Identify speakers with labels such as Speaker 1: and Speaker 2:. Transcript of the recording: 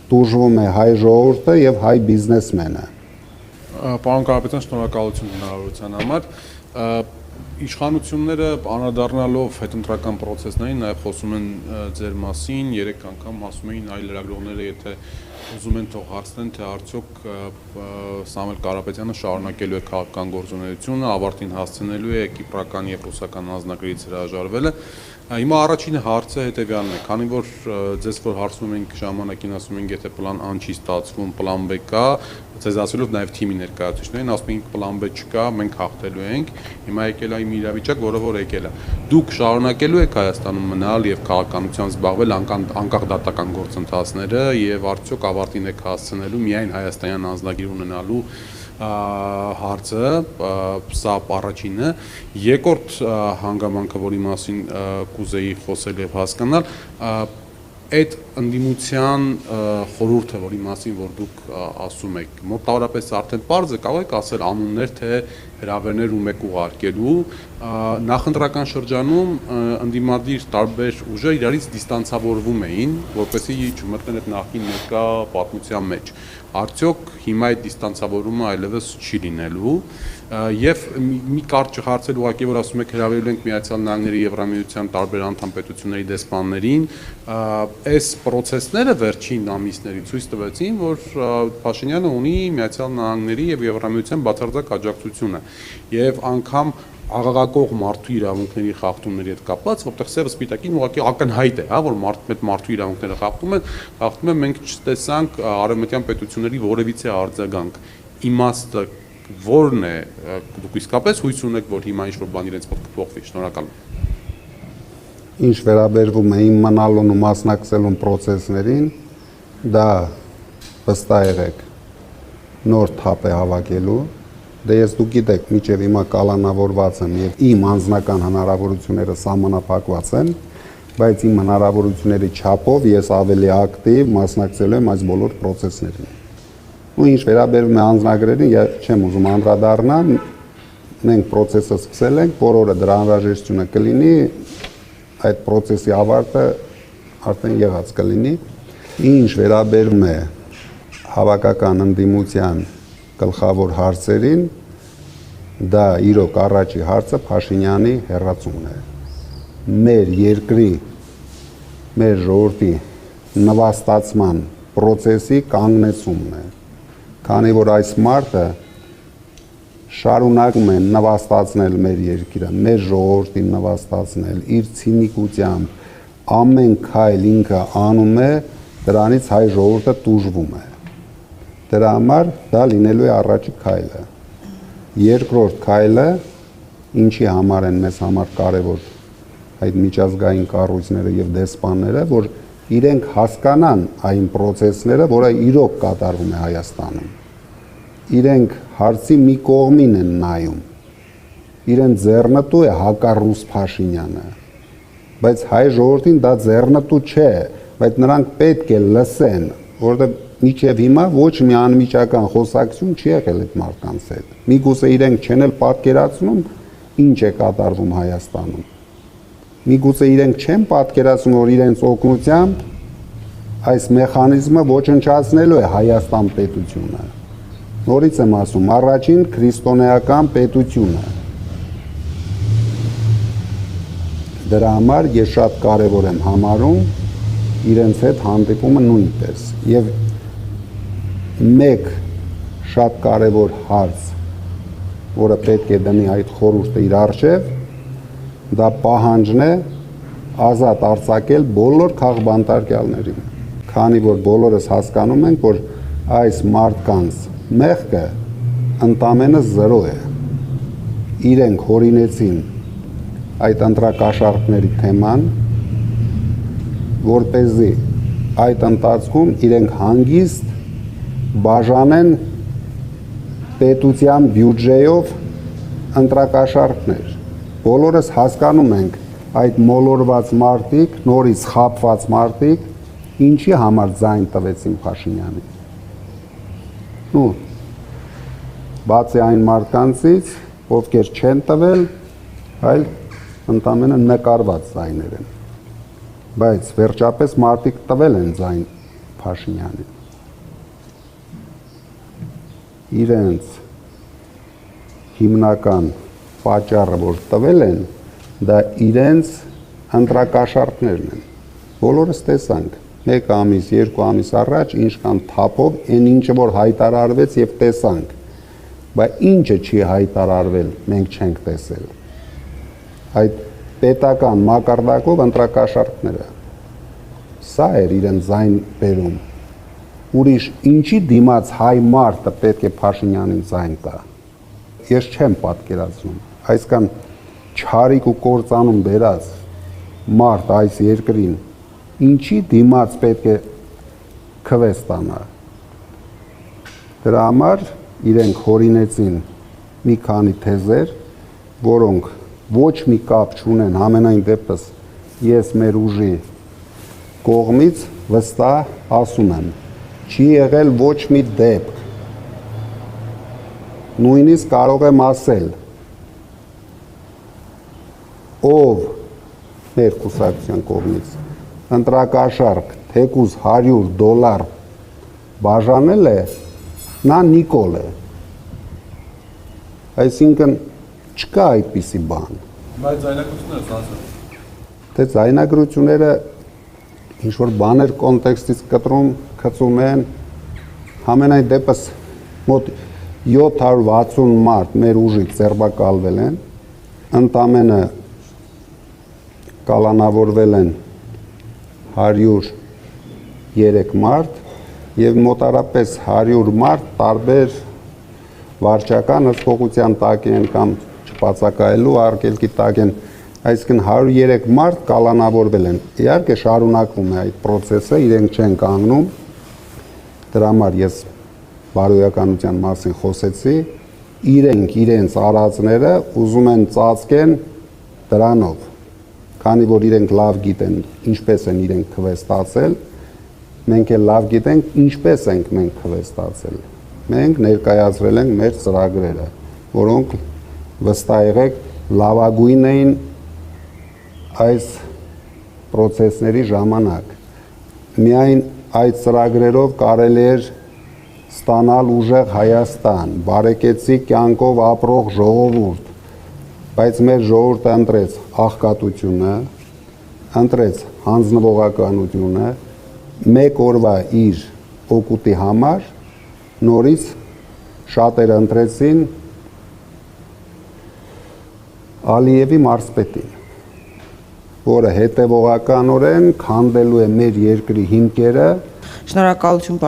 Speaker 1: տուժվում է հայ ժողովուրդը եւ հայ բիզնեսմենը։
Speaker 2: Պարոն Կարապետյան, շնորհակալություն հնարավորության համար։ Իշխանությունները անդրադառնալով հետընտրական process-ներին նաև խոսում են ձեր մասին, 3 անգամ ասում էին այլ լրագրողները, եթե ուզում են թող հարցնեն, թե արդյոք Սամվել Կարապետյանը շարունակելու է քաղաքական գործունեությունը, ավարտին հասցնելու է կիպրական եւ ռուսական անձնագրերից հրաժարվելը։ Հիմա առաջին հարցը հետեւյալն է, քանի որ ձեզ որ հարցնում ենք ժամանակին ասում ենք, եթե պլան A չի ստացվում, պլան B կա, ձեզ ասելով նաև թիմի ներկայացուցիչներին, ասում ենք պլան B չկա, մենք հաղթելու ենք, հիմա եկել է մի իրավիճակ, որը որ եկել է։ Դուք շարունակելու եք Հայաստանում մնալ եւ քաղաքականությամբ զբաղվել անկախ դատական գործընթացները եւ արդյոք ավարտին եք հասցնելու միայն հայաստանյան անձնագիր ունենալու հարցը, սա առաջինը, երկրորդ հանգամանքը, որի մասին կուզեի խոսել եւ հասկանալ, այդ ընդդիմության խորհուրդը, որի մասին որ դուք ասում եք, մոտավորապես արդեն պարզ է, կարող եք ասել անուններ, թե հրավերներ ում եք ուղարկելու, նախընտրական շրջանում ընդդիմադիր տարբեր ուժեր իրարից դիստանցավորվում էին, որպեսզի չմտնեն այդ նախկին ներկա պատմության մեջ։ Արդյոք հիմա այդ դիստանցավորումը այլևս չի լինելու եւ մի կարճ հարցել ուղղակի որ ասում եք հրավիրել ենք Միացյալ Նահանգների Եվրամիության տարբեր անդամ պետությունների դեսպաններին, այս process-ները վերջին ամիսների ցույց տվեցին, որ Փաշինյանը ունի Միացյալ Նահանգների եւ Եվրամիության բացարձակ աջակցությունը եւ անգամ աղաղակող մարդու իրավունքների խախտումների հետ կապված, որտեղ սև սպիտակին ուղղակի ակնհայտ է, հա, որ մարդու իրավունքները խախտում են, մենք չտեսանք արևմտյան պետությունների որևիցե արձագանք։ Իմաստը որն է, դուք իսկապես հույս ունեք, որ հիմա ինչ-որ բան իրենց մոտ կփոխվի, շնորհակալ եմ։
Speaker 1: Ինչ վերաբերվում է իմ մնալուն ու մասնակցելուն process-ներին, դա վստահ եղեք նոր թափ է հավաքելու։ Դե ես դուք գիտեք, միջև հիմա կալանավորված եմ եւ իմ անձնական հնարավորությունները սահմանափակված են, բայց իմ հնարավորությունների չափով ես ավելի ակտիվ մասնակցելու եմ այս բոլոր process-ներին։ Ու ինչ վերաբերում է անձնագրերին, չեմ ուզում անդրադառնալ, մենք process-ը սկսել ենք, բոլորը դրա անհրաժեշտությունը կլինի, այդ process-ի ավարտը արդեն եղած կլինի։ Ինչ վերաբերում է հավաքական ընդդիմության գլխավոր հարցերին, դա իրոք առաջի հարցը Փաշինյանի հեռացումն է։ Մեր երկրի, մեր ժողովրդի նվաստացման process-ի կանգնեցումն է։ Քանի որ այս մարդը շարունակում է նվաստացնել մեր երկիրը, մեր ժողովրդին նվաստացնել, իր ցինիկությամբ ամեն քայլ ինքը անում է, դրանից հայ ժողովուրդը տուժվում է։ Դրա համար դա լինելու է առաջի քայլը։ Երկրորդ քայլը, ինչի համար են մեզ համար կարևոր այդ միջազգային կառույցները եւ դեսպանները, որ իրենք հասկանան այն process-ները, որը իրոք կատարվում է Հայաստանում։ Իրենք հարցի մի կողմին են նայում։ Իրեն ձեռնտու է հակառուս Փաշինյանը։ Բայց հայ ժողովրդին դա ձեռնտու չէ, բայց նրանք պետք է լսեն, որովհետեւ Միջև հիմա ոչ մի անմիջական խոսակցություն չի եղել այդ մարդկանց հետ։ Միգուցե իրենք չեն էլ պատկերացնում ինչ է կատարվում Հայաստանում։ Միգուցե իրենք չեն պատկերացնում, որ իրենց օգնությամբ այս մեխանիզմը ոչնչացնելու է Հայաստան պետությունը։ Նորից եմ ասում, առաջին քրիստոնեական պետությունը։ Դրա համար ես շատ կարևոր եմ համարում իրենց հետ հանդիպումը նույնպես։ Եվ մեկ շատ կարևոր հարց, որը պետք է դնի այդ խորհուրդը իր առջև, դա պահանջն է ազատ արձակել բոլոր քաղբանտարկյալներին։ Քանի որ բոլորս հասկանում ենք, որ այս մարդկանց մեղքը ընդամենը 0 է։ Իրենք հորինեցին այդ ընտրակաշառքների թեման, որպեսզի այդ ընթացքում իրենք հանգիստ բաժանեն պետության բյուջեով ընտրակաշառքներ։ Բոլորս հասկանում ենք այդ մոլորված մարդիկ, նորից խաբված մարդիկ, ինչի համար ձայն տվեցին Փաշինյանին։ Ու բացի այն մարդկանցից, ովքեր չեն տվել, այլ ընդամենը նկարված ձայներ են։ Բայց վերջապես մարդիկ տվել են ձայն Փաշինյանին։ Իրենց հիմնական պատճառը, որ տվել են, դա իրենց ընտրակաշառքներն են։ Բոլորս տեսանք 1 ամիս, 2 ամիս առաջ ինչքան թափով այն ինչը որ հայտարարվեց եւ տեսանք, բայց ինչը չի հայտարարվել, մենք չենք տեսել։ Այդ պետական մակարդակով ընտրակաշառքները, սա էր իրեն ձայն բերում։ Ուրիշ ինչի դիմաց հայ մարդը պետք է Փաշինյանին ձայն տա։ Ես չեմ պատկերացնում, այսքան չարիք ու կործանում բերած մարդ այս երկրին, ինչի դիմաց պետք է քվես տանա։ Դրա համար իրենք հորինեցին մի քանի թեզեր, որոնք ոչ մի կապ չունեն, ամենայն դեպս ես մեր ուժի կողմից վստահ ասում եմ, չի եղել ոչ մի դեպք, նույնիսկ կարող եմ ասել, ով մեր կուսակցության կողմից ընտրակաշառք թեկուզ $100 բաժանել է, նա Նիկոլ է։ Այսինքն չկա այդպիսի բան։
Speaker 2: Բայց ձայնագրությունները ծածկում։
Speaker 1: Թե ձայնագրությունները ինչ-որ բաներ կոնտեքստից կծում են, ամենայն դեպս մոտ 760 մարդ մեր ուժից ձերբակալվել են, ընդամենը կալանավորվել են 103 մարդ եւ մոտարապես 100 մարդ տարբեր վարչական հսկողության տակ են կամ չբացակայելու արգելքի տակ են, այսինքն 103 մարդ կալանավորվել են։ Իհարկե շարունակվում է այդ process-ը, իրենք չեն կանգնում։ Դրա համար ես բարոյականության մասին խոսեցի, իրենք իրենց արածները ուզում են ծածկեն դրանով, քանի որ իրենք լավ գիտեն ինչպես են իրենք քվեստացել, մենք էլ լավ գիտենք ինչպես ենք մենք քվեստացել։ Մենք ներկայացրել ենք մեր ծրագրերը, որոնք վստահ եղեք լավագույնն էին այս process-ների ժամանակ։ Միայն այդ ծրագրերով կարելի էր ստանալ ուժեղ Հայաստան, բարեկեցիկ կյանքով ապրող ժողովուրդ, բայց մեր ժողովուրդը ընտրեց աղքատությունը, ընտրեց հանձնվողականությունը, մեկ օրվա իր օգուտի համար նորից շատերը ընտրեցին Ալիևի մարզպետին, որը հետևողականորեն քանդելու է մեր երկրի հիմքերը։
Speaker 3: Շնորհակալություն